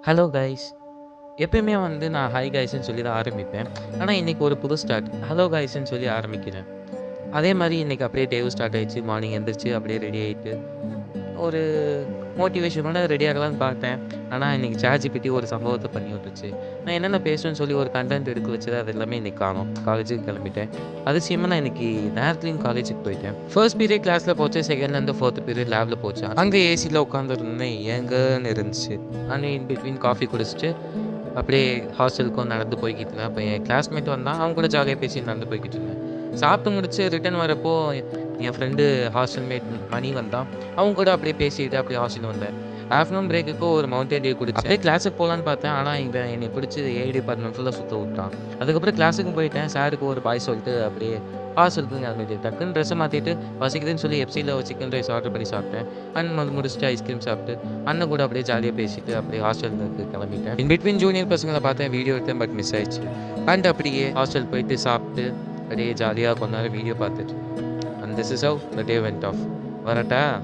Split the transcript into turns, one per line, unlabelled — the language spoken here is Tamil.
Hello guys. எப்பயுமே நான் ஹாய் கைஸ்ன்னு சொல்லி தான் ஆரம்பிப்பேன். ஆனா, இன்னைக்கு ஒரு புது ஸ்டார்ட். ஹலோ கைஸ்ன்னு சொல்லி ஆரம்பிக்கிறேன். அதே மாரி இன்னைக்கு அப்படியே டேவும் ஸ்டார்ட் ஆயிடுச்சு. மார்னிங் எந்திரிச்சு அப்படியே ரெடி ஆயிட்டு, ஒரு மோட்டிவேஷனோட ரெடி ஆகலான்னு பார்த்தேன். ஆனா, இன்னைக்கு ChatGPT ஒரு சம்பவத்த பண்ணி விட்டுருச்சு. நான் என்னென்ன பேசணும்னு சொல்லி ஒரு கன்டென்ட் எடுத்து வச்சது, அது எல்லாமே இன்னைக்கு காணோம். காலேஜுக்கு கிளம்பிட்டேன். அதிசயமா நான் இன்னைக்கு நேரத்துலயும் காலேஜுக்கு போயிட்டேன். ஃபர்ஸ்ட் பீரியட் கிளாஸ்ல போச்சு. செகண்ட்லேருந்து ஃபோர்த் பீரியட் லேப்ல போச்சு. அங்க ஏசில உட்காந்துருந்தேன். ஏங்கன்னு இருந்துச்சு. நானு இன் பிட்வீன் காஃபி குடிச்சிட்டு அப்படியே ஹாஸ்டலுக்கும் நடந்து போய்க்கிட்டு இருந்தேன். அப்போ என் கிளாஸ்மேட் வந்தான். அவன் கூட ஜாலியா பேசிட்டு நடந்து போய்க்கிட்டு இருந்தேன். சாப்பிட்டு முடிச்சு ரிட்டர்ன் வரப்போ என் ஃப்ரெண்டு ஹாஸ்டல் மேட் மணி வந்தான். அவன் கூட அப்படியே பேசிட்டு அப்படியே ஹாஸ்டல் வந்தேன். ஆஃப்டர்நூன் பிரேக்குக்கு ஒரு மவுண்டன் டியூ குடிச்சேன். அப்படியே கிளாஸுக்கு போலான்னு பார்த்தேன். ஆனா இவன் என்னைய பிடிச்சு ஏஐ டிபார்ட்மெண்ட் ஃபுல்லா சுத்த விட்டான். அதுக்கப்புறம் கிளாஸுக்கும் போயிட்டேன். சாருக்கு ஒரு பாய் சொல்லிட்டு அப்படியே ஹாஸ்டலுக்கு கிளம்பிட்டேன். டக்குன்னு ட்ரெஸ்ஸை மாத்திட்டு பசிக்குதுன்னு சொல்லி எஃப்சில சிக்கன் ரைஸ் ஆர்டர் பண்ணி சாப்பிட்டேன். அண்ட் அது முடிச்சுட்டு ஐஸ்கிரீம் சாப்பிட்டு அண்ணன் கூட அப்படியே ஜாலியா பேசிட்டு அப்படியே ஹாஸ்டலுக்கு கிளம்பிட்டேன். இன் பிட்வீன் ஜூனியர் பசங்கள பார்த்தேன். வீடியோ எடுத்தேன். பட் மிஸ் ஆயிடுச்சு. அண்ட் அப்படியே ஹாஸ்டல் போயிட்டு சாப்பிட்டு அப்படியே ஜாலியா கொஞ்ச நேரம் வீடியோ பார்த்துட்டு and this is how the day went off. வரட்டா?